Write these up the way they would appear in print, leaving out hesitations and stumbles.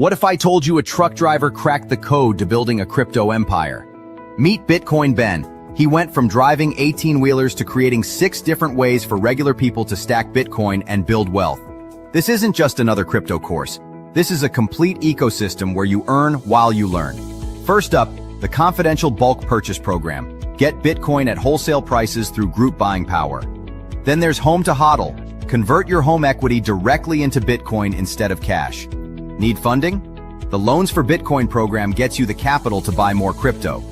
What if I told you a truck driver cracked the code to building a crypto empire? Meet Bitcoin Ben. He went from driving 18-wheelers to creating 6 different ways for regular people to stack Bitcoin and build wealth. This isn't just another crypto course. This is a complete ecosystem where you earn while you learn. First up, the confidential bulk purchase program. Get Bitcoin at wholesale prices through group buying power. Then there's Home to HODL. Convert your home equity directly into Bitcoin instead of cash. Need funding? The Loans for Bitcoin program gets you the capital to buy more crypto.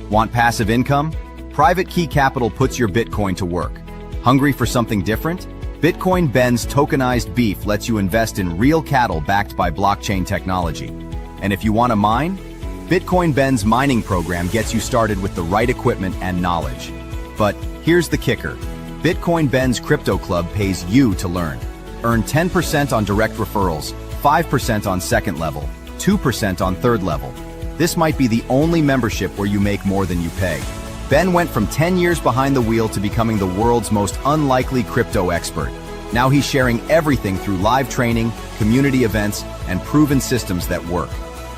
Want passive income? Private Key Capital puts your Bitcoin to work. Hungry for something different? Bitcoin Ben's tokenized beef lets you invest in real cattle backed by blockchain technology. And if you want to mine, Bitcoin Ben's mining program gets you started with the right equipment and knowledge. But here's the kicker. Bitcoin Ben's Crypto Club pays you to learn. Earn 10% on direct referrals, 5% on second level, 2% on third level. This might be the only membership where you make more than you pay. Ben went from 10 years behind the wheel to becoming the world's most unlikely crypto expert. Now he's sharing everything through live training, community events, and proven systems that work.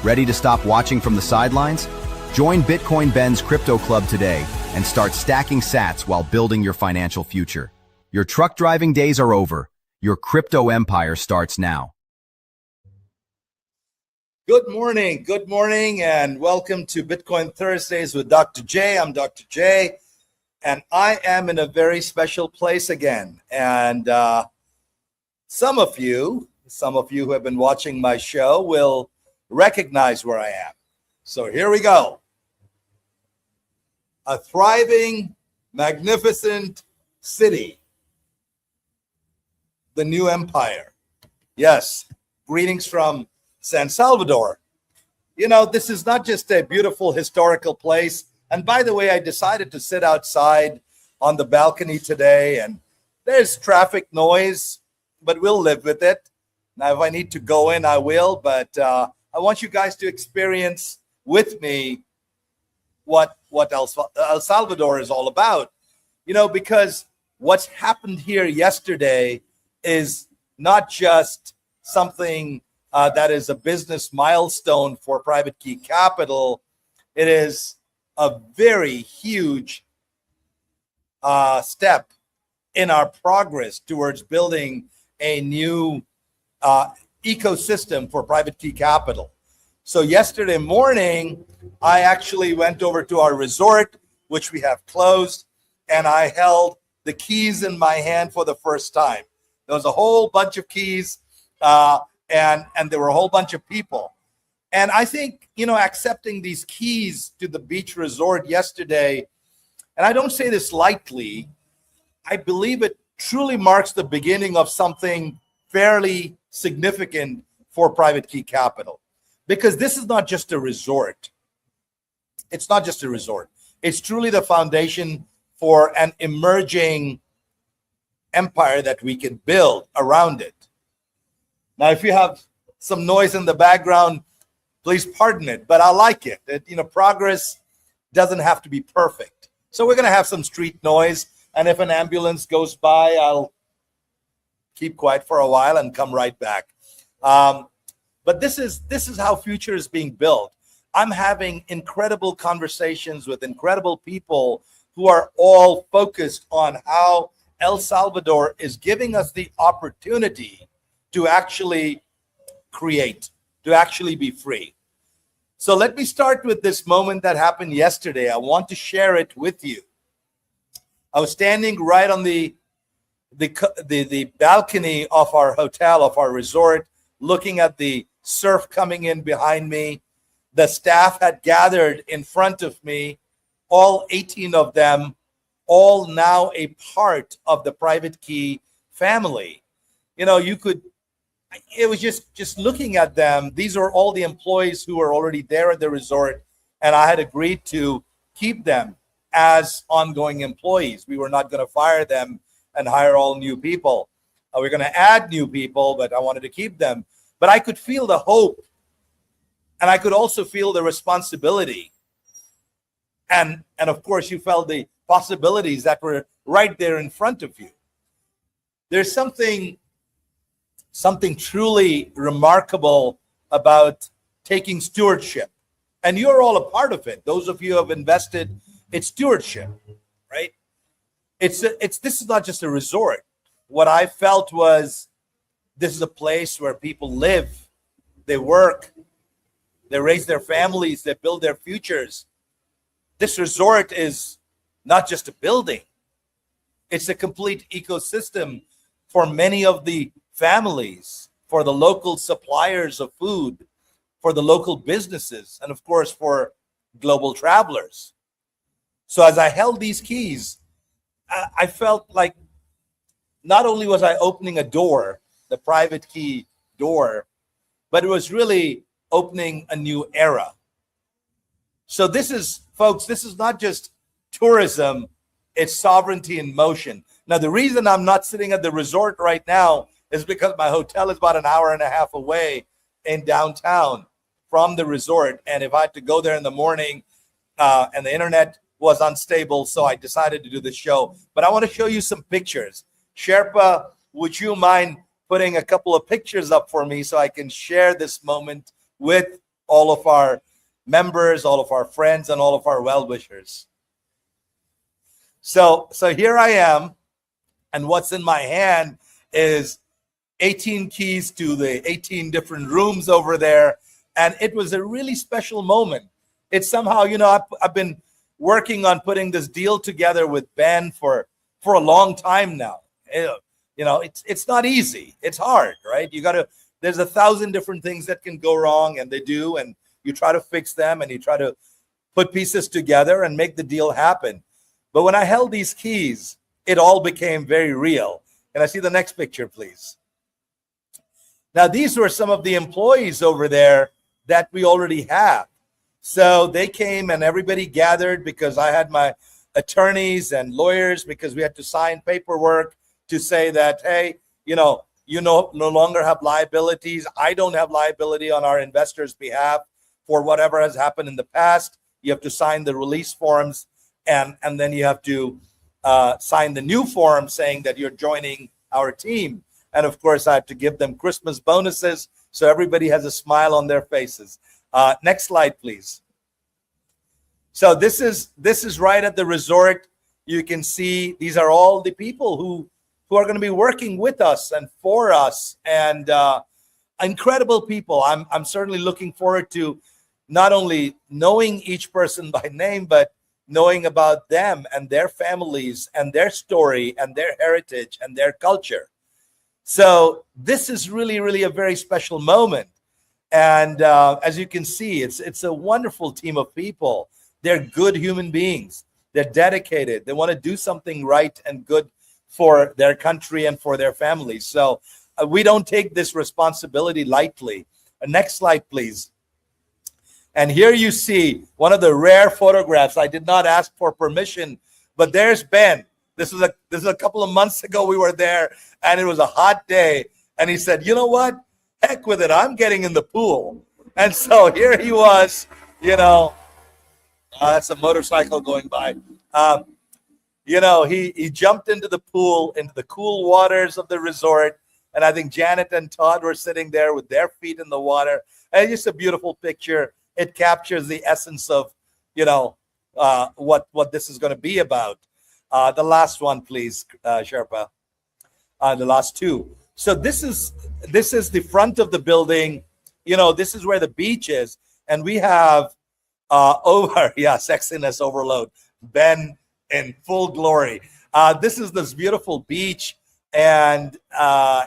Ready to stop watching from the sidelines? Join Bitcoin Ben's Crypto Club today and start stacking sats while building your financial future. Your truck driving days are over. Your crypto empire starts now. Good morning, and welcome to Bitcoin Thursdays with Dr. J. I'm Dr. J, and I am in a very special place again. And some of you who have been watching my show will recognize where I am. So here we go. A thriving, magnificent city. The new empire. Yes, greetings from San Salvador. You know, this is not just a beautiful historical place. And by the way, I decided to sit outside on the balcony today, and there's traffic noise, but we'll live with it. Now, if I need to go in, I will, but I want you guys to experience with me what El Salvador is all about. You know, because what's happened here yesterday is not just something that is a business milestone for Private Key Capital. It is a very huge step in our progress towards building a new ecosystem for Private Key Capital. So yesterday morning, I actually went over to our resort, which we have closed, and I held the keys in my hand for the first time. There was a whole bunch of keys, and there were a whole bunch of people. And I think, you know, accepting these keys to the beach resort yesterday, and I don't say this lightly, I believe it truly marks the beginning of something fairly significant for Private Key Capital. Because this is not just a resort. It's not just a resort. It's truly the foundation for an emerging empire that we can build around it. Now, if you have some noise in the background, please pardon it, but I like it. Progress doesn't have to be perfect. So we're going to have some street noise, and if an ambulance goes by, I'll keep quiet for a while and come right back. But this is how future is being built. I'm having incredible conversations with incredible people who are all focused on how El Salvador is giving us the opportunity to actually create, to actually be free. So let me start with this moment that happened yesterday. I want to share it with you. I was standing right on the balcony of our hotel, of our resort, looking at the surf coming in behind me. The staff had gathered in front of me, all 18 of them, all now a part of the Private Key family. You know, it was just looking at them. These are all the employees who were already there at the resort, and I had agreed to keep them as ongoing employees. We were not going to fire them and hire all new people. We're going to add new people, but I wanted to keep them. But I could feel the hope, and I could also feel the responsibility. And of course, you felt the possibilities that were right there in front of you. There's something truly remarkable about taking stewardship. And you're all a part of it. Those of you who have invested, it's stewardship, right? This is not just a resort. What I felt was this is a place where people live, they work, they raise their families, they build their futures. This resort is not just a building. It's a complete ecosystem for many of the families, for the local suppliers of food, for the local businesses, and of course for global travelers. So as I held these keys, I felt like not only was I opening a door, the private key door, but it was really opening a new era. So this is, folks, this is not just tourism, it's sovereignty in motion. Now, the reason I'm not sitting at the resort right now is because my hotel is about an hour and a half away in downtown from the resort. And if I had to go there in the morning and the internet was unstable, so I decided to do the show. But I want to show you some pictures. Sherpa, would you mind putting a couple of pictures up for me so I can share this moment with all of our members, all of our friends, and all of our well-wishers? So here I am, and what's in my hand is 18 keys to the 18 different rooms over there, and it was a really special moment. It's somehow, I've been working on putting this deal together with Ben for a long time now. It's not easy. It's hard, right? There's 1,000 different things that can go wrong, and they do, and you try to fix them, and you try to put pieces together and make the deal happen. But when I held these keys, it all became very real. Can I see the next picture, please? Now, these were some of the employees over there that we already have. So they came and everybody gathered because I had my attorneys and lawyers, because we had to sign paperwork to say that, hey, you no longer have liabilities. I don't have liability on our investors' behalf for whatever has happened in the past. You have to sign the release forms, and then you have to sign the new form saying that you're joining our team. And of course, I have to give them Christmas bonuses so everybody has a smile on their faces. Next slide, please. So this is right at the resort. You can see these are all the people who are going to be working with us and for us, and incredible people. I'm certainly looking forward to not only knowing each person by name, but knowing about them and their families and their story and their heritage and their culture. So this is really, really a very special moment. And as you can see, it's a wonderful team of people. They're good human beings. They're dedicated. They want to do something right and good for their country and for their families. So we don't take this responsibility lightly. Next slide, please. And here you see one of the rare photographs. I did not ask for permission, but there's Ben. This is a couple of months ago. We were there, and it was a hot day. And he said, "You know what? Heck with it. I'm getting in the pool." And so here he was. That's a motorcycle going by. He jumped into the pool, into the cool waters of the resort. And I think Janet and Todd were sitting there with their feet in the water. And it's just a beautiful picture. It captures the essence of, what this is going to be about. The last one, please, Sherpa. The last two. So this is the front of the building. This is where the beach is. And we have sexiness overload. Ben in full glory. This is this beautiful beach. And,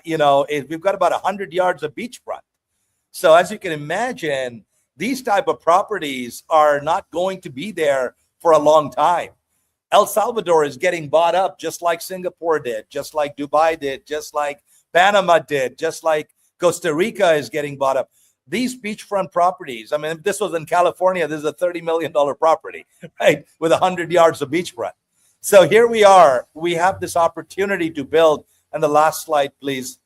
we've got about 100 yards of beachfront. So as you can imagine, these type of properties are not going to be there for a long time. El Salvador is getting bought up just like Singapore did, just like Dubai did, just like Panama did, just like Costa Rica is getting bought up. These beachfront properties, I mean, if this was in California, this is a $30 million property, right, with 100 yards of beachfront. So here we are. We have this opportunity to build. And the last slide, please.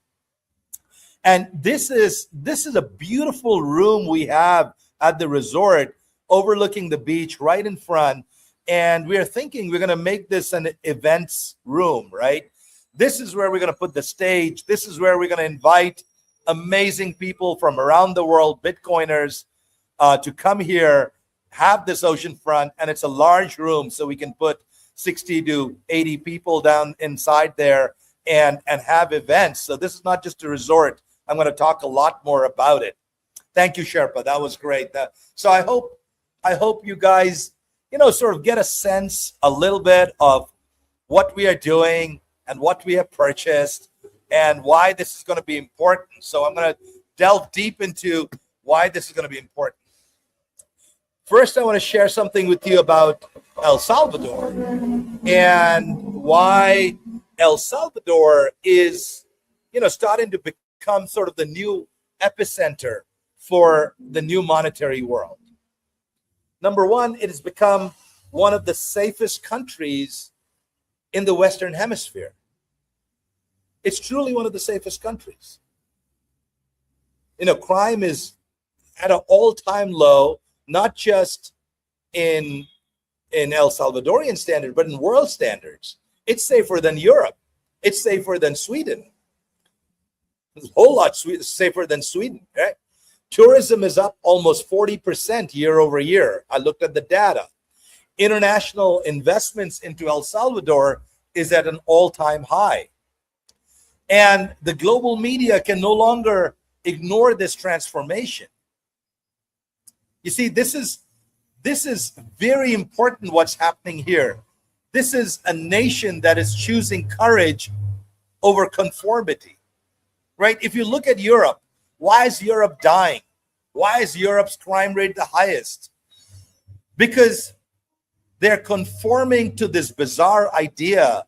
And this is a beautiful room we have at the resort overlooking the beach right in front. And we are thinking we're going to make this an events room, right? This is where we're going to put the stage. This is where we're going to invite amazing people from around the world, Bitcoiners, to come here, have this oceanfront, and it's a large room, so we can put 60 to 80 people down inside there and have events. So this is not just a resort. I'm going to talk a lot more about it. Thank you, Sherpa. That was great. So I hope you guys, sort of get a sense a little bit of what we are doing and what we have purchased and why this is going to be important. So I'm going to delve deep into why this is going to be important. First, I want to share something with you about El Salvador and why El Salvador is, starting to become sort of the new epicenter for the new monetary world. Number one, it has become one of the safest countries in the Western Hemisphere. It's truly one of the safest countries. Crime is at an all-time low, not just in El Salvadorian standard, but in world standards. It's safer than Europe. It's safer than Sweden. It's a whole lot safer than Sweden, right? Tourism is up almost 40% year over year. I looked at the data. International investments into El Salvador is at an all-time high. And the global media can no longer ignore this transformation. You see, this is very important what's happening here. This is a nation that is choosing courage over conformity, right? If you look at Europe, why is Europe dying? Why is Europe's crime rate the highest? Because they're conforming to this bizarre idea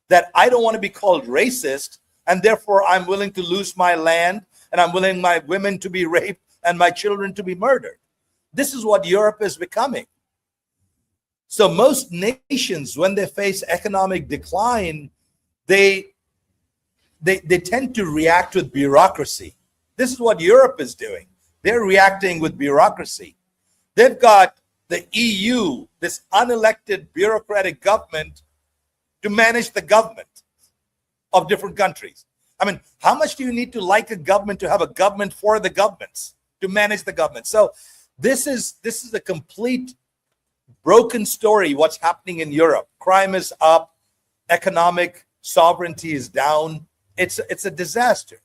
that I don't want to be called racist, and therefore I'm willing to lose my land, and I'm willing my women to be raped and my children to be murdered. This is what Europe is becoming. So most nations, when they face economic decline, they tend to react with bureaucracy. This is what Europe is doing. They're reacting with bureaucracy. They've got the EU, this unelected bureaucratic government, to manage the government of different countries. I mean, how much do you need to like a government to have a government for the governments, to manage the government? So this is a complete broken story, what's happening in Europe. Crime is up, economic sovereignty is down. It's a disaster.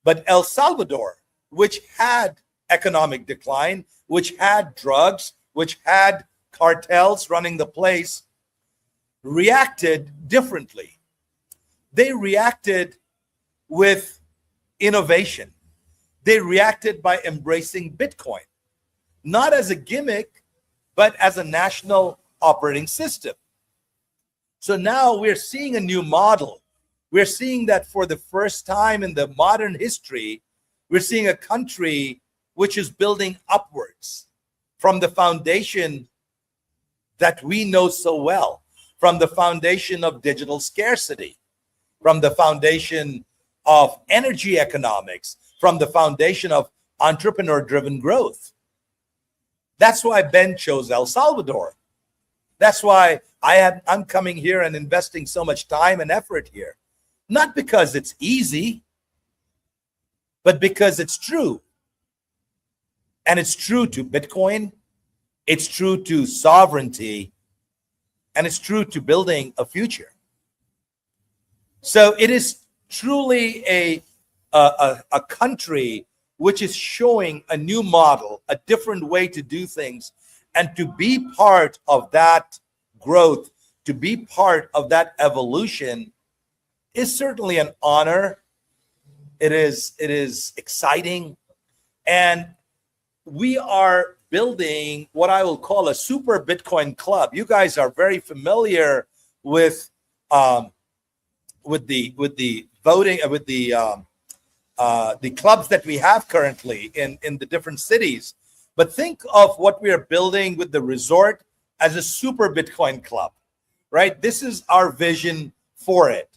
But El Salvador, which had economic decline, which had drugs, which had cartels running the place, reacted differently. They reacted with innovation. They reacted by embracing Bitcoin, not as a gimmick, but as a national operating system. So now we're seeing a new model. We're seeing that for the first time in the modern history, we're seeing a country which is building upwards from the foundation that we know so well, from the foundation of digital scarcity, from the foundation of energy economics, from the foundation of entrepreneur-driven growth. That's why Ben chose El Salvador. That's why I'm coming here and investing so much time and effort here. Not because it's easy, but because it's true. And it's true to Bitcoin, it's true to sovereignty, and it's true to building a future. So it is truly a country which is showing a new model, a different way to do things, and to be part of that growth, to be part of that evolution is certainly an honor. It is exciting. And we are building what I will call a super Bitcoin club. You guys are very familiar with the voting, with the clubs that we have currently in the different cities. But think of what we are building with the resort as a super Bitcoin club, right? This is our vision for it.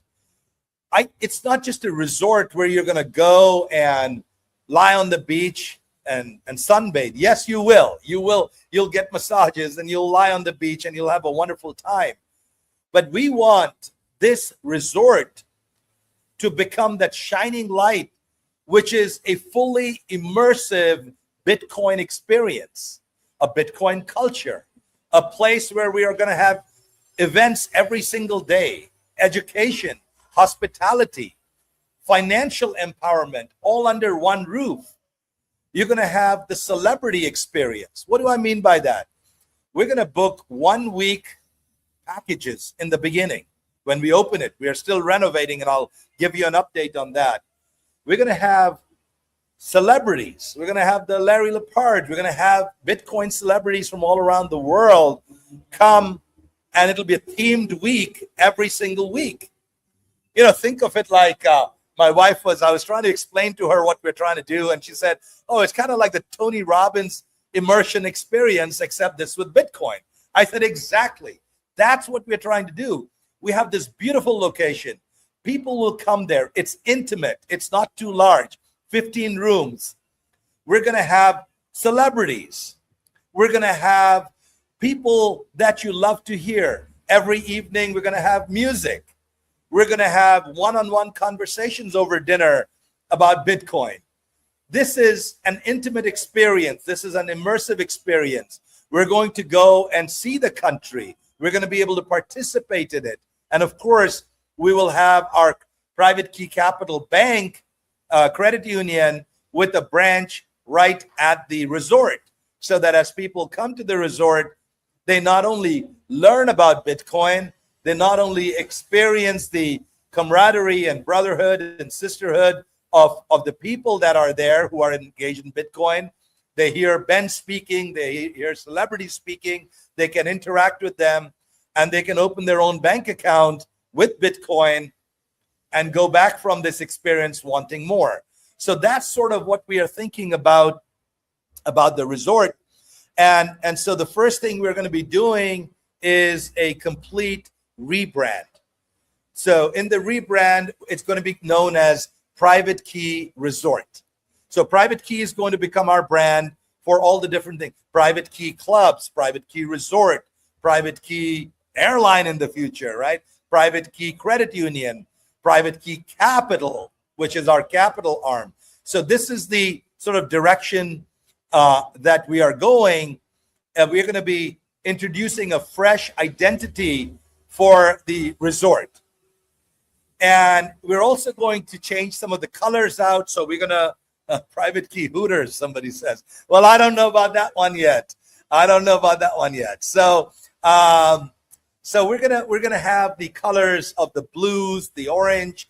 It's not just a resort where you're going to go and lie on the beach and sunbathe. Yes, you will. You'll get massages and you'll lie on the beach and you'll have a wonderful time. But we want this resort to become that shining light which is a fully immersive Bitcoin experience, a Bitcoin culture, a place where we are going to have events every single day, education, hospitality, financial empowerment, all under one roof. You're going to have the celebrity experience. What do I mean by that? We're going to book 1 week packages in the beginning. When we open it, we are still renovating, and I'll give you an update on that. We're going to have celebrities. We're going to have the Larry Lepard. We're going to have Bitcoin celebrities from all around the world come, and it'll be a themed week every single week. You know, think of it like my wife I was trying to explain to her what we're trying to do, and she said, oh, it's kind of like the Tony Robbins immersion experience, except this with Bitcoin. I said, exactly. That's what we're trying to do. We have this beautiful location. People will come there. It's intimate. It's not too large. 15 rooms. We're going to have celebrities. We're going to have people that you love to hear. Every evening, we're going to have music. We're going to have one-on-one conversations over dinner about Bitcoin. This is an intimate experience. This is an immersive experience. We're going to go and see the country. We're going to be able to participate in it. And of course, we will have our Private Key Capital Bank credit union with a branch right at the resort, so that as people come to the resort, they not only learn about Bitcoin, they not only experience the camaraderie and brotherhood and sisterhood of the people that are there who are engaged in Bitcoin. They hear Ben speaking, they hear celebrities speaking, they can interact with them, and they can open their own bank account with Bitcoin and go back from this experience wanting more. So that's sort of what we are thinking about the resort. And so the first thing we're going to be doing is a complete rebrand. So in the rebrand, it's going to be known as Private Key Resort. So Private Key is going to become our brand for all the different things. Private Key Clubs, Private Key Resort, Private Key Airline in the future, right? Private Key Credit Union, Private Key Capital, which is our capital arm. So this is the sort of direction that we are going. And we're going to be introducing a fresh identity for the resort. And we're also going to change some of the colors out. So we're going to Private Key Hooters, somebody says. Well, I don't know about that one yet. So we're gonna have the colors of the blues, the orange,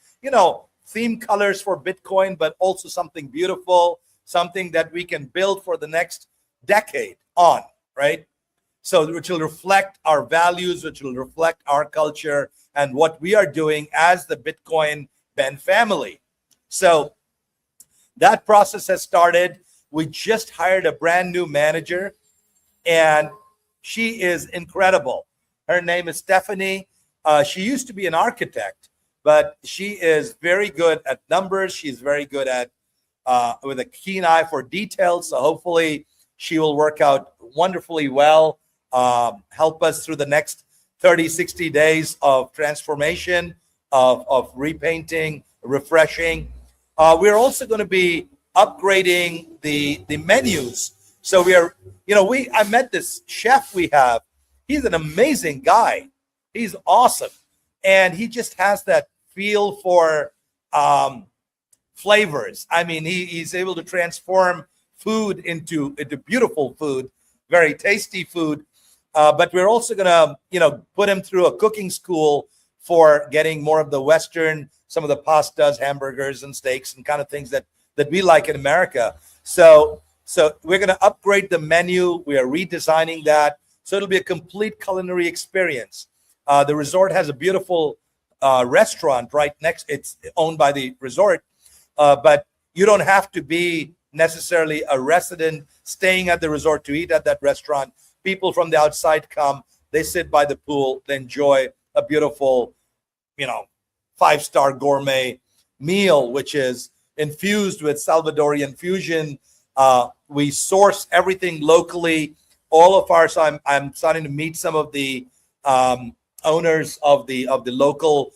theme colors for Bitcoin, but also something beautiful, something that we can build for the next decade on, right? So which will reflect our values, which will reflect our culture and what we are doing as the Bitcoin Ben family. So that process has started. We just hired a brand new manager, and she is incredible. Her name is Stephanie. She used to be an architect, but she is very good at numbers. She's very good at with a keen eye for details. So hopefully she will work out wonderfully well, help us through the next 30, 60 days of transformation, of repainting, refreshing. We're also going to be upgrading the menus. So I met this chef we have. He's an amazing guy. He's awesome. And he just has that feel for flavors. I mean, he's able to transform food into beautiful food, very tasty food. But we're also going to, put him through a cooking school for getting more of the Western, some of the pastas, hamburgers, and steaks, and kind of things that we like in America. So we're going to upgrade the menu. We are redesigning that. So it'll be a complete culinary experience. The resort has a beautiful restaurant right next. It's owned by the resort, but you don't have to be necessarily a resident staying at the resort to eat at that restaurant. People from the outside come, they sit by the pool, they enjoy a beautiful, 5-star gourmet meal, which is infused with Salvadorian fusion. We source everything locally. So I'm starting to meet some of the owners of the local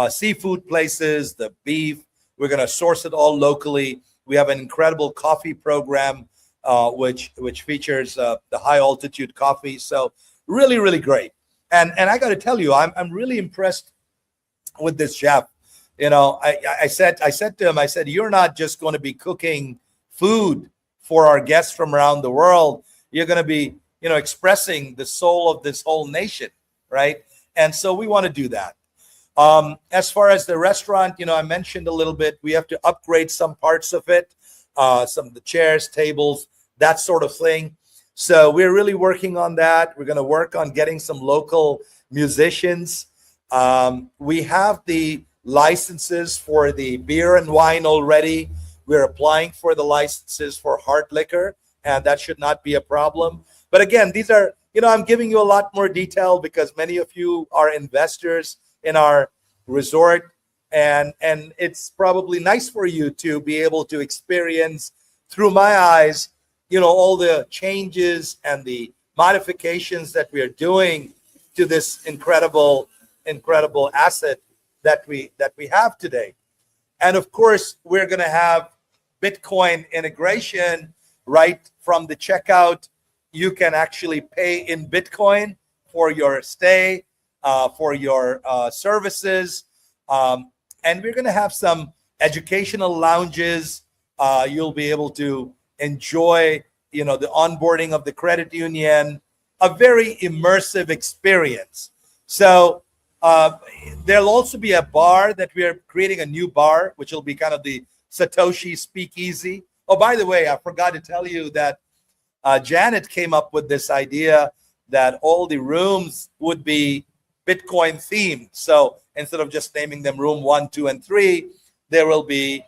seafood places, the beef. We're going to source it all locally. We have an incredible coffee program, which features the high altitude coffee. So really, really great. And I got to tell you, I'm really impressed with this chef. I said to him, I said, you're not just going to be cooking food for our guests from around the world. You're going to be, expressing the soul of this whole nation, right? And so we want to do that. As far as the restaurant, I mentioned a little bit, we have to upgrade some parts of it, some of the chairs, tables, that sort of thing. So we're really working on that. We're going to work on getting some local musicians. We have the licenses for the beer and wine already. We're applying for the licenses for hard liquor, and that should not be a problem. But again, these are, I'm giving you a lot more detail because many of you are investors in our resort, and it's probably nice for you to be able to experience through my eyes, all the changes and the modifications that we are doing to this incredible asset that we have today. And of course, we're going to have Bitcoin integration right from the checkout. You can actually pay in Bitcoin for your stay, for your services. And we're going to have some educational lounges. You'll be able to enjoy, the onboarding of the credit union, a very immersive experience. So there'll also be a bar that we are creating, a new bar, which will be kind of the Satoshi Speakeasy. Oh, by the way, I forgot to tell you that Janet came up with this idea that all the rooms would be Bitcoin themed. So instead of just naming them room 1, 2, and 3, there will be,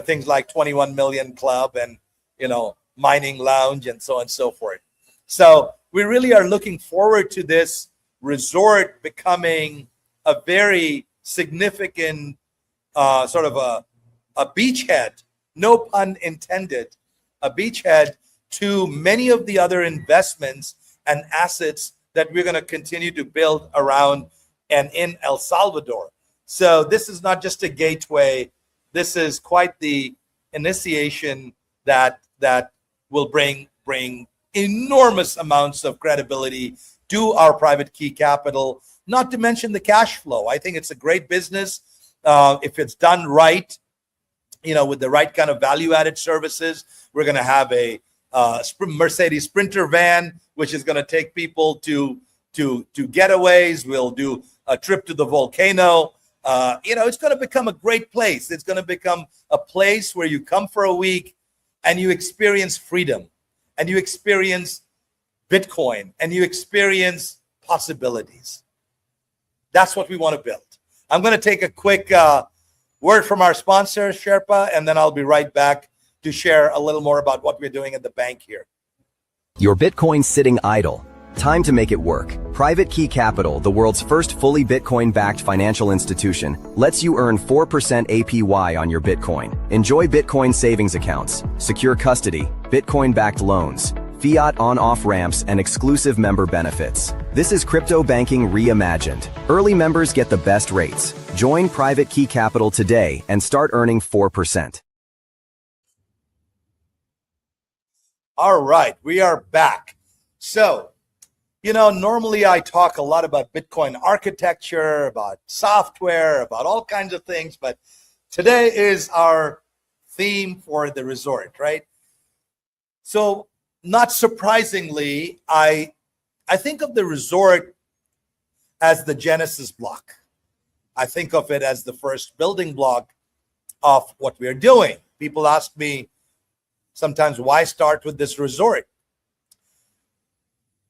things like 21 Million Club and, mining lounge and so on and so forth. So we really are looking forward to this resort becoming a very significant sort of a beachhead, no pun intended, a beachhead to many of the other investments and assets that we're going to continue to build around and in El Salvador. So this is not just a gateway. This is quite the initiation that will bring enormous amounts of credibility to our private key capital, not to mention the cash flow. I think it's a great business if it's done right, with the right kind of value-added services. We're going to have a Mercedes Sprinter van, which is going to take people to getaways. We'll do a trip to the volcano. It's going to become a great place. It's going to become a place where you come for a week and you experience freedom, and you experience Bitcoin, and you experience possibilities. That's what we want to build. I'm going to take a quick word from our sponsor, Sherpa, and then I'll be right back to share a little more about what we're doing at the bank here. Your Bitcoin sitting idle. Time to make it work. Private Key Capital, the world's first fully Bitcoin-backed financial institution, lets you earn 4% APY on your Bitcoin. Enjoy Bitcoin savings accounts, secure custody, Bitcoin-backed loans, fiat on-off ramps, and exclusive member benefits. This is crypto banking reimagined. Early members get the best rates. Join Private Key Capital today and start earning 4%. All right, we are back. So, normally I talk a lot about Bitcoin architecture, about software, about all kinds of things, but today is our theme for the resort, right? So, not surprisingly, I think of the resort as the Genesis block. I think of it as the first building block of what we're doing. People ask me sometimes, why start with this resort?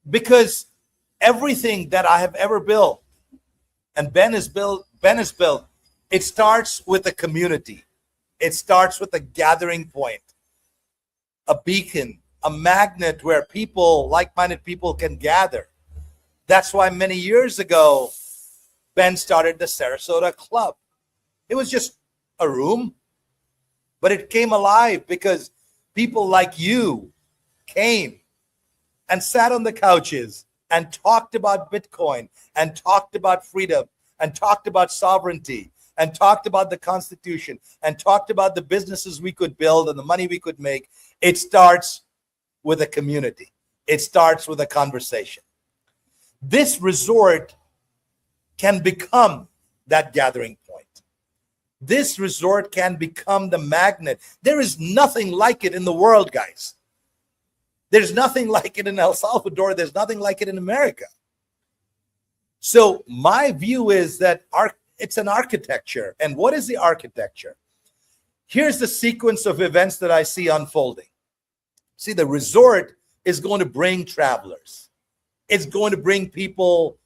Because everything that I have ever built, and Ben has built, it starts with a community. It starts with a gathering point, a beacon, a magnet where people, like-minded people, can gather. That's why many years ago, Ben started the Sarasota Club. It was just a room, but it came alive because people like you came and sat on the couches and talked about Bitcoin and talked about freedom and talked about sovereignty and talked about the Constitution and talked about the businesses we could build and the money we could make. It starts with a community. It starts with a conversation. This resort can become that gathering point. This resort can become the magnet. There is nothing like it in the world, guys. There's nothing like it in El Salvador. There's nothing like it in America. So my view is that it's an architecture. And what is the architecture? Here's the sequence of events that I see unfolding. See, the resort is going to bring travelers. It's going to bring people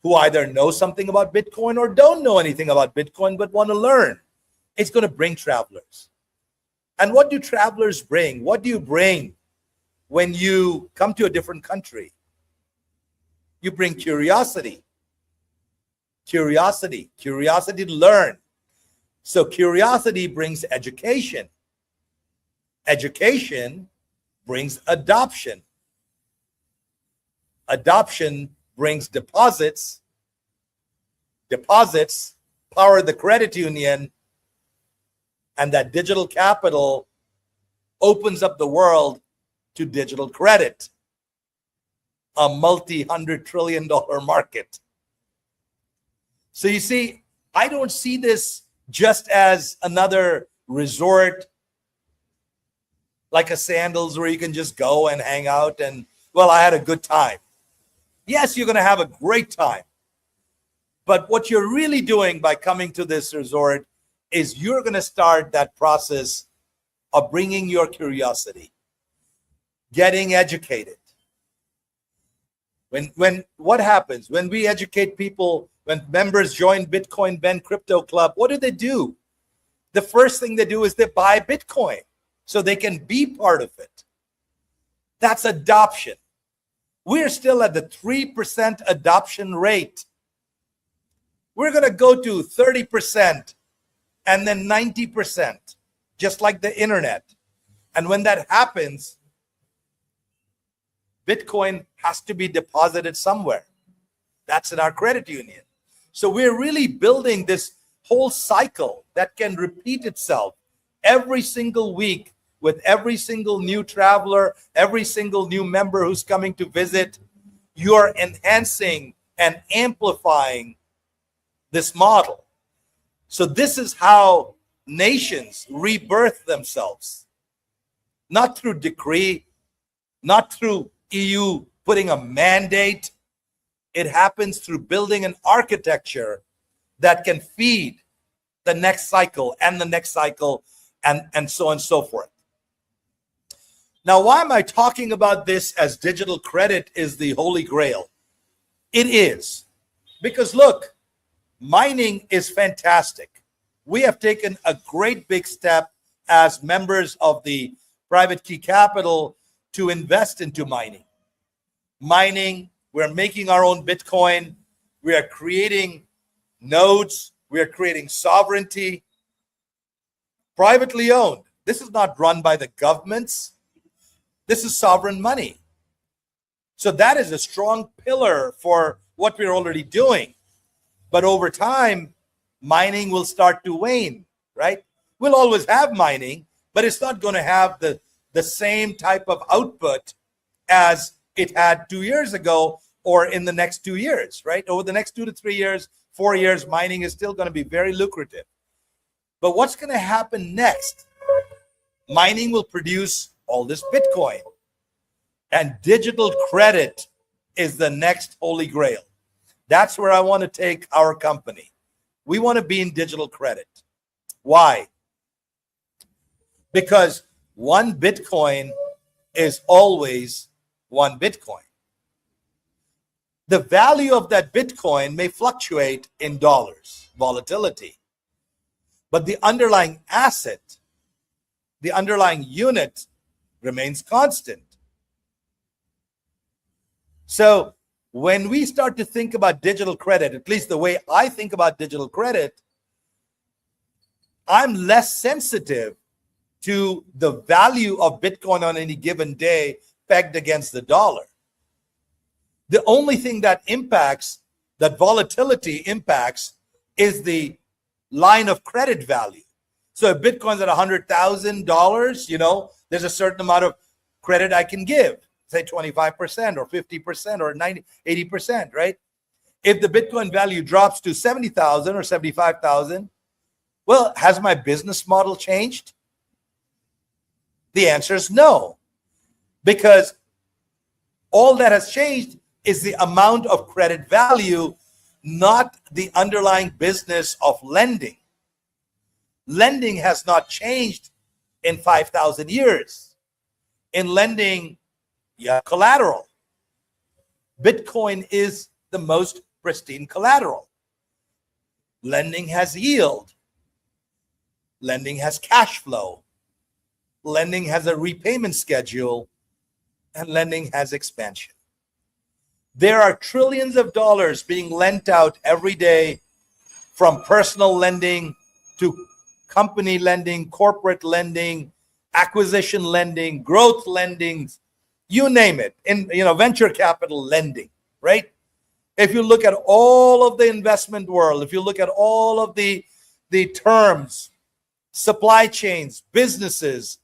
who either know something about Bitcoin or don't know anything about Bitcoin but want to learn. It's going to bring travelers. And what do travelers bring? What do you bring when you come to a different country? You bring curiosity. Curiosity to learn. So curiosity brings education. Education brings adoption. Adoption brings deposits. Deposits power the credit union. And that digital capital opens up the world to digital credit, a multi-$100 trillion market. So you see, I don't see this just as another resort like a Sandals where you can just go and hang out and, well, I had a good time. Yes, you're going to have a great time. But what you're really doing by coming to this resort is you're going to start that process of bringing your curiosity, getting educated. When what happens when we educate people, when members join Bitcoin Ben Crypto Club, what do? The first thing they do is they buy Bitcoin so they can be part of it. That's adoption. We're still at the 3% adoption rate. We're going to go to 30% and then 90%, just like the internet. And when that happens, Bitcoin has to be deposited somewhere. That's in our credit union. So we're really building this whole cycle that can repeat itself every single week with every single new traveler, every single new member who's coming to visit. You're enhancing and amplifying this model. So this is how nations rebirth themselves. Not through decree, not through EU putting a mandate. It happens through building an architecture that can feed the next cycle and the next cycle and so on and so forth. Now, why am I talking about this as digital credit is the holy grail? It is. Because look, mining is fantastic. We have taken a great big step as members of the private key capital to invest into mining. Mining, we're making our own Bitcoin. We are creating nodes. We are creating sovereignty. Privately owned. This is not run by the governments. This is sovereign money. So that is a strong pillar for what we're already doing. But over time, mining will start to wane, right? We'll always have mining, but it's not going to have the same type of output as it had 2 years ago or in the next 2 years, right? Over the next 2 to 3 years, 4 years, mining is still going to be very lucrative. But what's going to happen next? Mining will produce all this Bitcoin. And digital credit is the next holy grail. That's where I want to take our company. We want to be in digital credit. Why? Because one Bitcoin is always one Bitcoin. The value of that Bitcoin may fluctuate in dollars, volatility. But the underlying asset, the underlying unit remains constant. So when we start to think about digital credit, at least the way I think about digital credit, I'm less sensitive to the value of Bitcoin on any given day pegged against the dollar. The only thing that impacts, that volatility impacts, is the line of credit value. So if Bitcoin's at $100,000, there's a certain amount of credit I can give, say 25% or 50% or 90, 80%, right? If the Bitcoin value drops to 70,000 or 75,000, well, has my business model changed? The answer is no, because all that has changed is the amount of credit value, not the underlying business of lending. Lending has not changed in 5,000 years. In lending, you have collateral. Bitcoin is the most pristine collateral. Lending has yield. Lending has cash flow. Lending has a repayment schedule. And lending has expansion. There are trillions of dollars being lent out every day, from personal lending to company lending, corporate lending, acquisition lending, growth lending, you name it, in venture capital lending, right? If you look at all of the investment world, if you look at all of the terms, supply chains, businesses,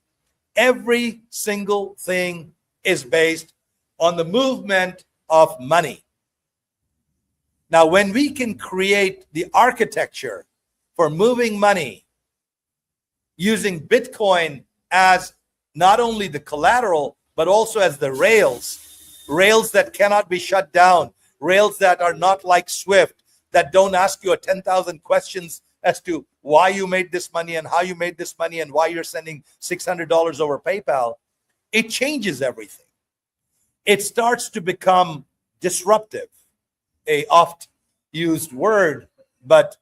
every single thing is based on the movement of money. Now, when we can create the architecture for moving money using Bitcoin as not only the collateral, but also as the rails that cannot be shut down, rails that are not like Swift, that don't ask you 10,000 questions as to why you made this money and how you made this money and why you're sending $600 over PayPal, it changes everything. It starts to become disruptive, a oft used word, but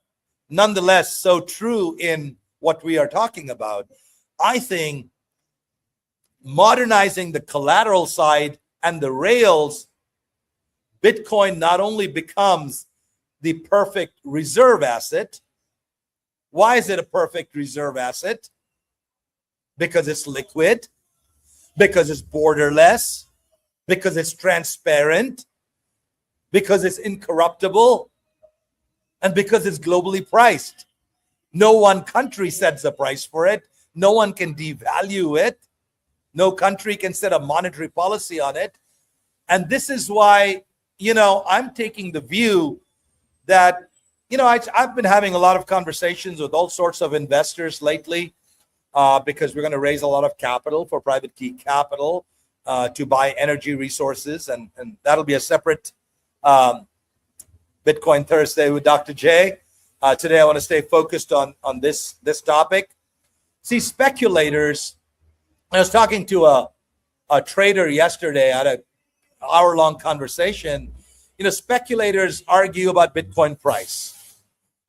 nonetheless so true in what we are talking about. I think modernizing the collateral side and the rails, Bitcoin not only becomes the perfect reserve asset. Why is it a perfect reserve asset? Because it's liquid, because it's borderless, because it's transparent, because it's incorruptible, and because it's globally priced. No one country sets a price for it. No one can devalue it. No country can set a monetary policy on it. And this is why, I'm taking the view that, I've been having a lot of conversations with all sorts of investors lately, because we're going to raise a lot of capital for private key capital to buy energy resources. And that'll be a separate Bitcoin Thursday with Dr. J. Today, I want to stay focused on this topic. See, speculators, I was talking to a trader yesterday. I had an hour-long conversation. Speculators argue about Bitcoin price.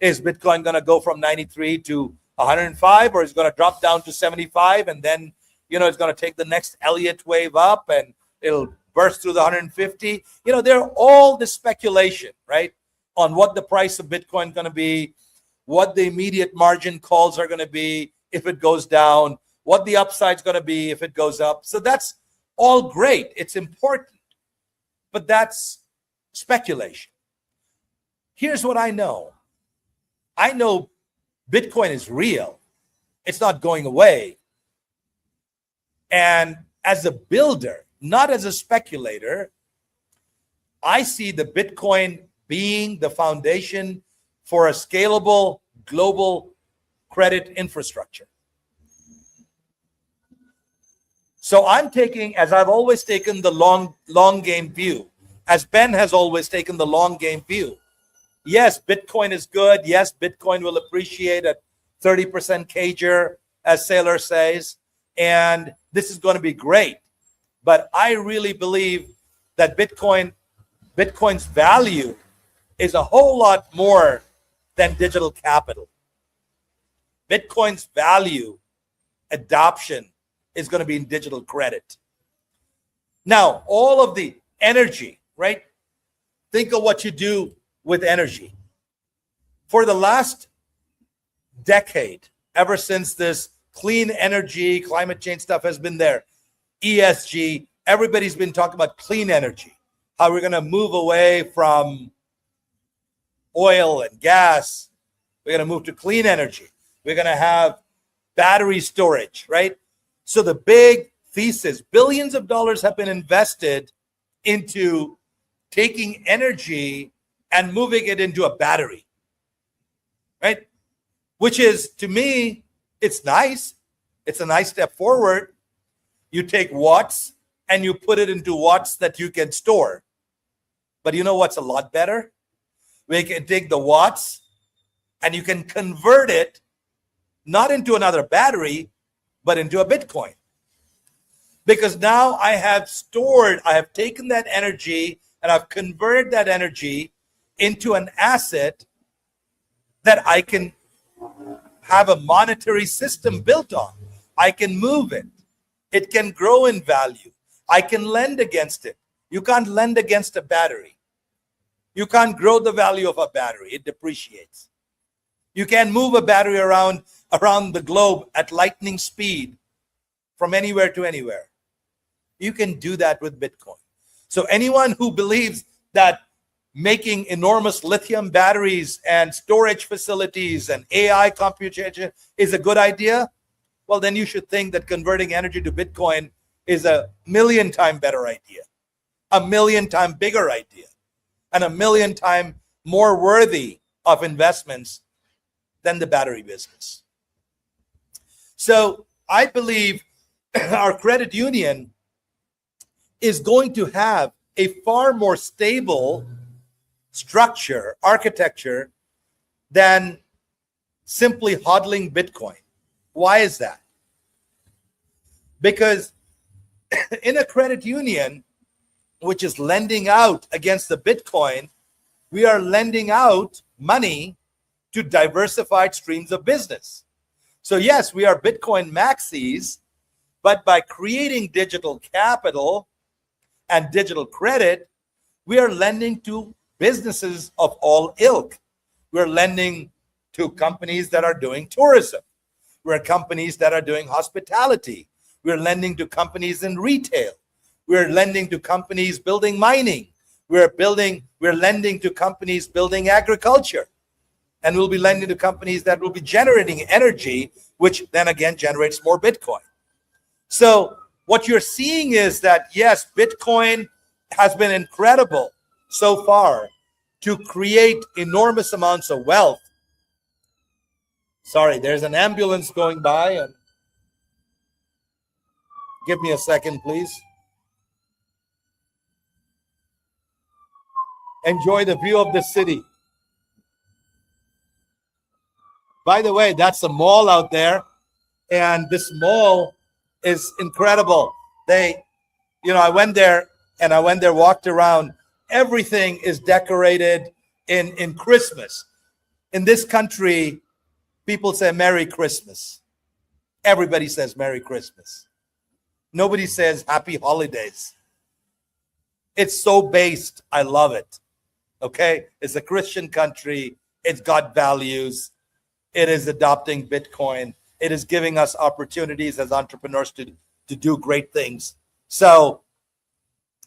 Is Bitcoin going to go from 93 to 105, or is it going to drop down to 75, and then, it's going to take the next Elliott wave up and it'll burst through the 150? They're all the speculation, right, on what the price of Bitcoin is going to be, what the immediate margin calls are going to be if it goes down, what the upside is going to be if it goes up. So that's all great. It's important, but that's speculation. Here's what I know. I know Bitcoin is real. It's not going away. And as a builder, not as a speculator, I see the Bitcoin being the foundation for a scalable global credit infrastructure. So I'm taking, as I've always taken, the long game view, as Ben has always taken the long game view. Yes, Bitcoin is good. Yes, Bitcoin will appreciate at 30% CAGR, as Saylor says, and this is going to be great. But I really believe that Bitcoin's value is a whole lot more than digital capital. Bitcoin's value, adoption, is going to be in digital credit. Now, all of the energy, right? Think of what you do with energy. For the last decade, ever since this clean energy, climate change stuff has been there, ESG, everybody's been talking about clean energy, how we're going to move away from oil and gas We're going to move to clean energy. We're going to have battery storage, right? So the big thesis, billions of dollars have been invested into taking energy and moving it into a battery, right? Which is, to me, it's nice. It's a nice step forward. You take watts and you put it into watts that you can store. But you know what's a lot better? We can take the watts and you can convert it not into another battery, but into a Bitcoin. Because now I have taken that energy and I've converted that energy into an asset that I can have a monetary system built on. I can move it. It can grow in value. I can lend against it. You can't lend against a battery. You can't grow the value of a battery. It depreciates. You can move a battery around the globe at lightning speed from anywhere to anywhere. You can do that with Bitcoin. So anyone who believes that making enormous lithium batteries and storage facilities and AI computation is a good idea, well, then you should think that converting energy to Bitcoin is a million times better idea, a million times bigger idea, and a million times more worthy of investments than the battery business. So I believe our credit union is going to have a far more stable structure, architecture, than simply hodling Bitcoin. Why is that? Because in a credit union, which is lending out against the Bitcoin, we are lending out money to diversified streams of business. So yes, we are Bitcoin maxis, but by creating digital capital and digital credit, we are lending to businesses of all ilk. We're lending to companies that are doing tourism. We're companies that are doing hospitality. We're lending to companies in retail. We're lending to companies building mining. We're lending to companies building agriculture. And we'll be lending to companies that will be generating energy, which then again generates more Bitcoin. So what you're seeing is that, yes, Bitcoin has been incredible so far to create enormous amounts of wealth. Sorry, there's an ambulance going by, and give me a second, please. Enjoy the view of the city. By the way, that's a mall out there, and this mall is incredible. I went there, walked around. Everything is decorated in Christmas. In this country, people say Merry Christmas. Everybody says Merry Christmas. Nobody says Happy Holidays. It's so based. I love it. Okay? It's a Christian country. It's got values. It is adopting Bitcoin. It is giving us opportunities as entrepreneurs to do great things. So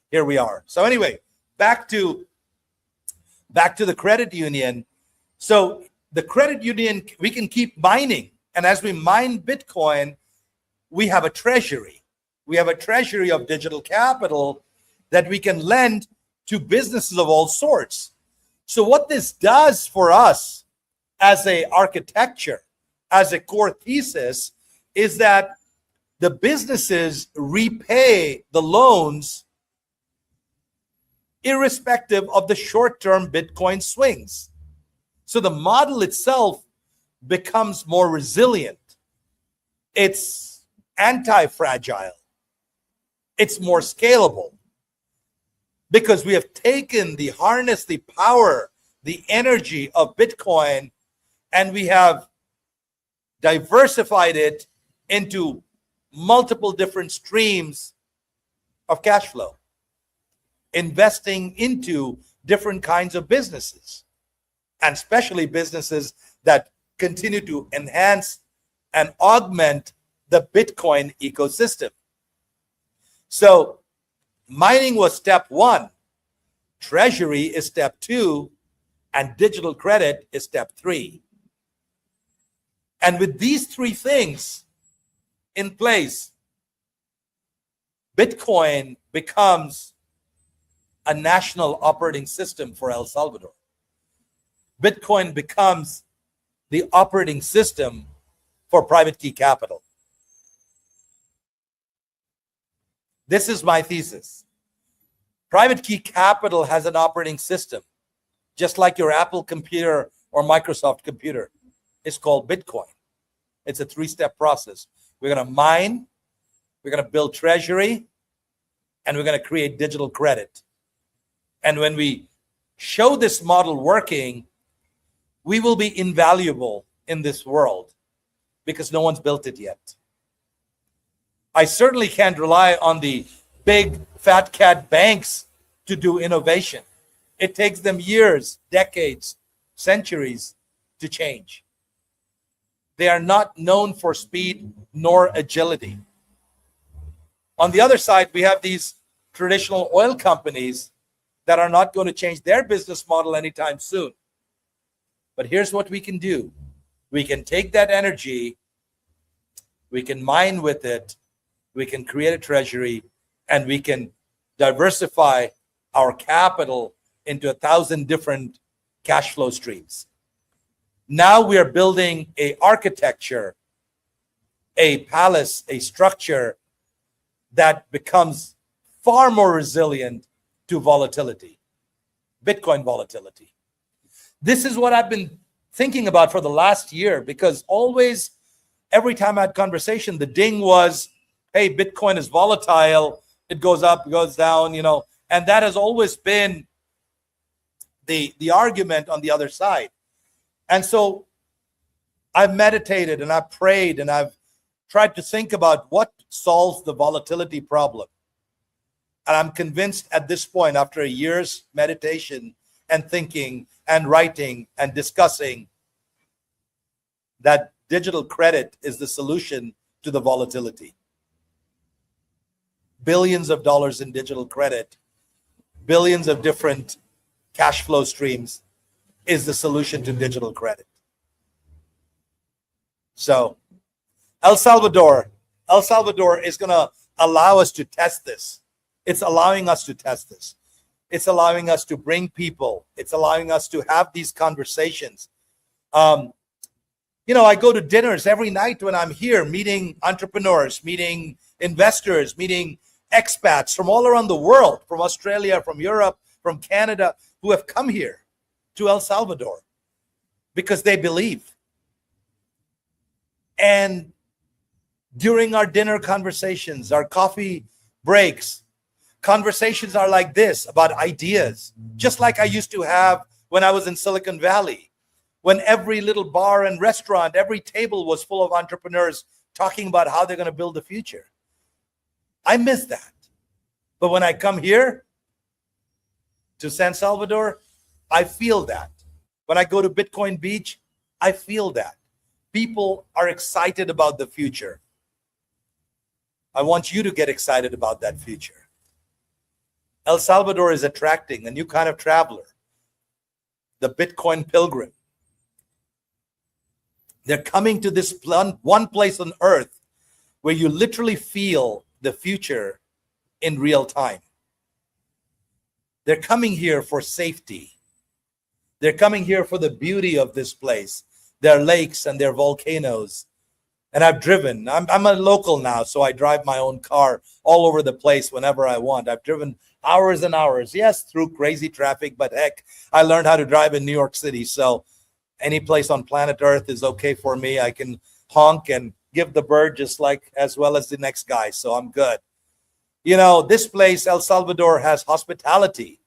here we are. So anyway, back to the credit union. So the credit union, we can keep mining. And as we mine Bitcoin, we have a treasury. We have a treasury of digital capital that we can lend to businesses of all sorts. So what this does for us as a architecture, as a core thesis, is that the businesses repay the loans irrespective of the short-term Bitcoin swings. So the model itself becomes more resilient. It's anti-fragile. It's more scalable because we have harnessed the power, the energy of Bitcoin, and we have diversified it into multiple different streams of cash flow, investing into different kinds of businesses, and especially businesses that continue to enhance and augment the Bitcoin ecosystem. So mining was step one, treasury is step two, and digital credit is step three. And with these three things in place, Bitcoin becomes a national operating system for El Salvador. Bitcoin becomes the operating system for private key capital. This is my thesis. Private key capital has an operating system, just like your Apple computer or Microsoft computer. It's called Bitcoin. It's a three-step process. We're going to mine, we're going to build treasury, and we're going to create digital credit. And when we show this model working, we will be invaluable in this world because no one's built it yet. I certainly can't rely on the big fat cat banks to do innovation. It takes them years, decades, centuries to change. They are not known for speed nor agility. On the other side, we have these traditional oil companies that are not going to change their business model anytime soon. But here's what we can do. We can take that energy, we can mine with it, we can create a treasury, and we can diversify our capital into 1,000 different cash flow streams. Now we are building a architecture, a palace, a structure that becomes far more resilient to volatility, Bitcoin volatility. This is what I've been thinking about for the last year, because always, every time I had conversation, the ding was, hey, Bitcoin is volatile. It goes up, it goes down, and that has always been the argument on the other side. And so I've meditated and I've prayed and I've tried to think about what solves the volatility problem. And I'm convinced at this point, after a year's meditation and thinking and writing and discussing, that digital credit is the solution to the volatility. Billions of dollars in digital credit, billions of different cash flow streams is the solution to digital credit. So El Salvador is going to allow us to test this. It's allowing us to test this. It's allowing us to bring people. It's allowing us to have these conversations. I go to dinners every night when I'm here, meeting entrepreneurs, meeting investors, meeting expats from all around the world, from Australia, from Europe, from Canada, who have come here to El Salvador because they believe. And during our dinner conversations, our coffee breaks, conversations are like this about ideas, just like I used to have when I was in Silicon Valley, when every little bar and restaurant, every table was full of entrepreneurs talking about how they're going to build the future. I miss that. But when I come here to San Salvador, I feel that. When I go to Bitcoin Beach, I feel that. People are excited about the future. I want you to get excited about that future. El Salvador is attracting a new kind of traveler, the Bitcoin pilgrim. They're coming to this one place on earth where you literally feel the future in real time. They're coming here for safety. They're coming here for the beauty of this place, their lakes and their volcanoes. And I've driven. I'm a local now, so I drive my own car all over the place whenever I want. I've driven hours and hours, yes, through crazy traffic, but heck, I learned how to drive in New York City. So any place on planet Earth is okay for me. I can honk and give the bird just like as well as the next guy. So I'm good. This place, El Salvador, has hospitality.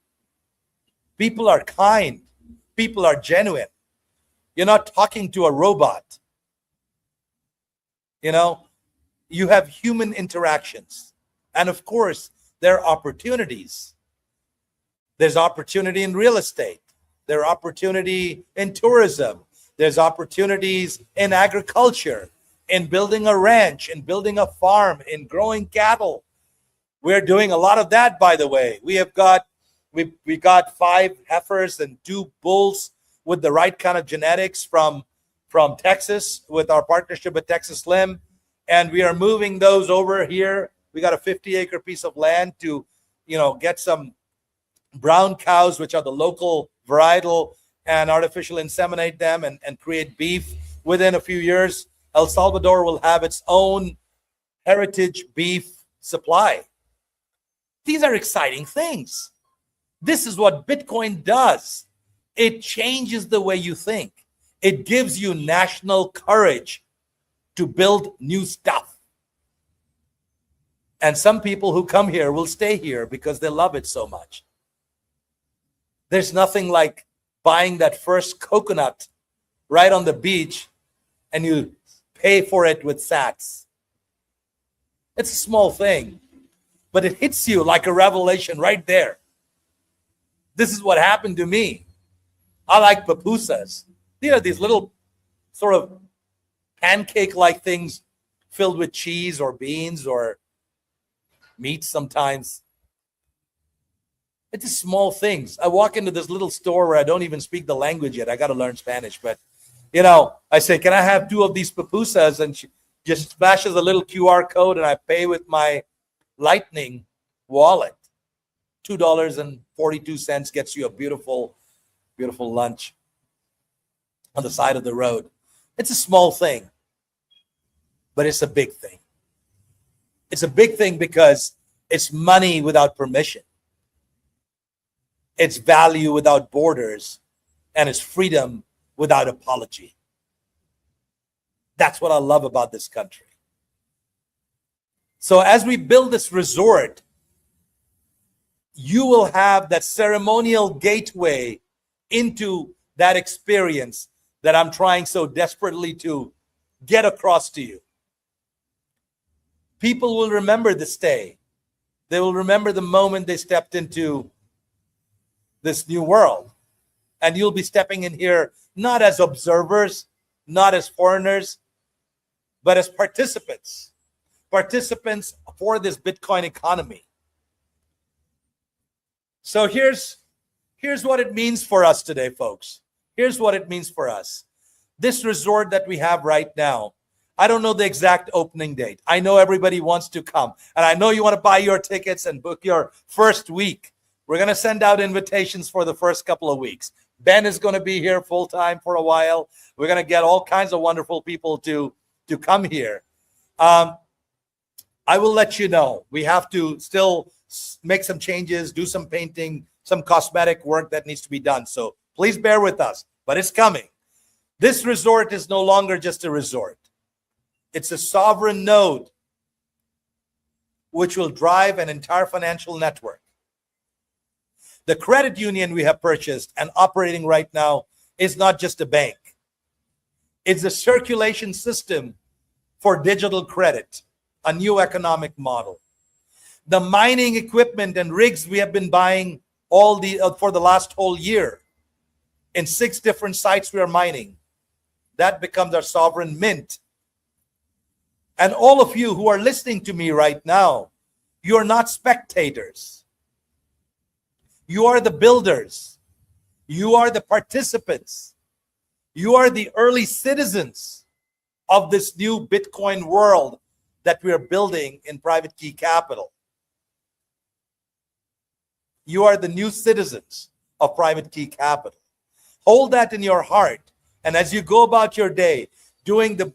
People are kind. People are genuine. You're not talking to a robot. You have human interactions. And of course, there are opportunities. There's opportunity in real estate. There's opportunity in tourism. There's opportunities in agriculture, in building a ranch, in building a farm, in growing cattle. We're doing a lot of that, by the way. We got 5 heifers and 2 bulls with the right kind of genetics from from Texas with our partnership with Texas Slim. And we are moving those over here. We got a 50-acre piece of land to, get some brown cows, which are the local varietal, and artificial inseminate them and create beef. Within a few years, El Salvador will have its own heritage beef supply. These are exciting things. This is what Bitcoin does. It changes the way you think. It gives you national courage to build new stuff. And some people who come here will stay here because they love it so much. There's nothing like buying that first coconut right on the beach and you pay for it with sats. It's a small thing, but it hits you like a revelation right there. This is what happened to me. I like pupusas. These little sort of pancake-like things filled with cheese or beans or meat sometimes. It's just small things. I walk into this little store where I don't even speak the language yet. I got to learn Spanish. But, I say, can I have 2 of these pupusas? And she just flashes a little QR code and I pay with my Lightning wallet. $2.42 gets you a beautiful, beautiful lunch on the side of the road. It's a small thing, but it's a big thing. It's a big thing because it's money without permission. It's value without borders, and it's freedom without apology. That's what I love about this country. So as we build this resort, you will have that ceremonial gateway into that experience that I'm trying so desperately to get across to you. People will remember this day. They will remember the moment they stepped into this new world. And you'll be stepping in here not as observers, not as foreigners, but as participants. Participants for this Bitcoin economy. So here's what it means for us today, folks. Here's what it means for us. This resort that we have right now, I don't know the exact opening date. I know everybody wants to come. And I know you want to buy your tickets and book your first week. We're going to send out invitations for the first couple of weeks. Ben is going to be here full time for a while. We're going to get all kinds of wonderful people to come here. I will let you know. We have to still make some changes, do some painting, some cosmetic work that needs to be done. So please bear with us, but it's coming. This resort is no longer just a resort. It's a sovereign node which will drive an entire financial network. The credit union we have purchased and operating right now is not just a bank. It's a circulation system for digital credit, a new economic model. The mining equipment and rigs we have been buying for the last whole year. In 6 different sites we are mining. That becomes our sovereign mint. And all of you who are listening to me right now, you are not spectators. You are the builders. You are the participants. You are the early citizens of this new Bitcoin world that we are building in Private Key Capital. You are the new citizens of Private Key Capital. Hold that in your heart. And as you go about your day, doing the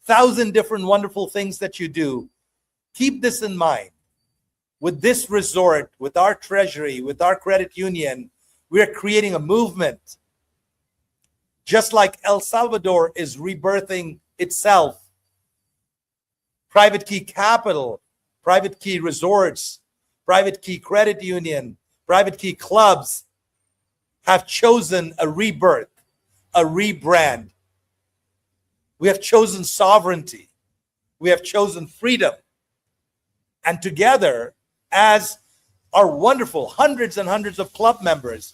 1,000 different wonderful things that you do, keep this in mind. With this resort, with our treasury, with our credit union, we are creating a movement. Just like El Salvador is rebirthing itself, Private Key Capital, Private Key Resorts, Private Key Credit Union, Private Key Clubs have chosen a rebirth, a rebrand. We have chosen sovereignty. We have chosen freedom. And together, as our wonderful hundreds and hundreds of club members,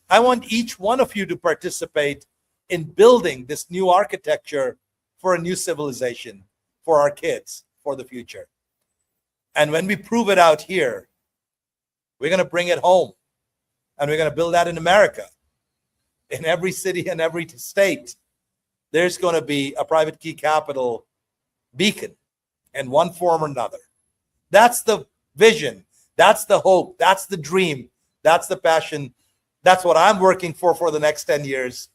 I want each one of you to participate in building this new architecture for a new civilization, for our kids, for the future. And when we prove it out here, we're going to bring it home. And we're going to build that in America, in every city and every state. there's going to be a private key capital beacon in one form or another. That's the vision. That's the hope. That's the dream. That's the passion. That's what I'm working for the next 10 years.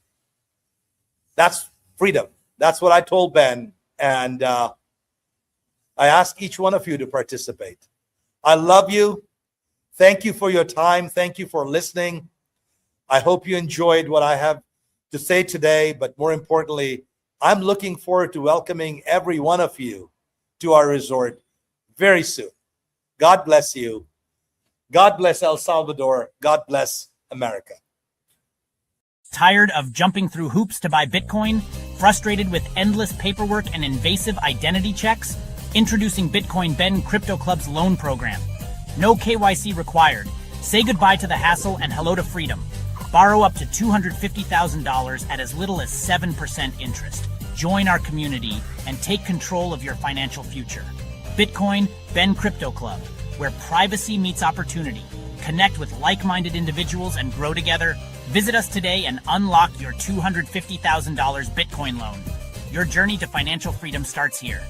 That's freedom. That's what I told Ben. And I ask each one of you to participate. I love you. Thank you for your time. Thank you for listening. I hope you enjoyed what I have to say today. But more importantly, I'm looking forward to welcoming every one of you to our resort very soon. God bless you. God bless El Salvador. God bless America. Tired of jumping through hoops to buy Bitcoin? Frustrated with endless paperwork and invasive identity checks? Introducing Bitcoin Ben Crypto Club's loan program. No KYC required. Say goodbye to the hassle and hello to freedom. Borrow up to $250,000 at as little as 7% interest. Join our community and take control of your financial future. Bitcoin Ben Crypto Club, where privacy meets opportunity. Connect with like-minded individuals and grow together. Visit us today and unlock your $250,000 Bitcoin loan. Your journey to financial freedom starts here.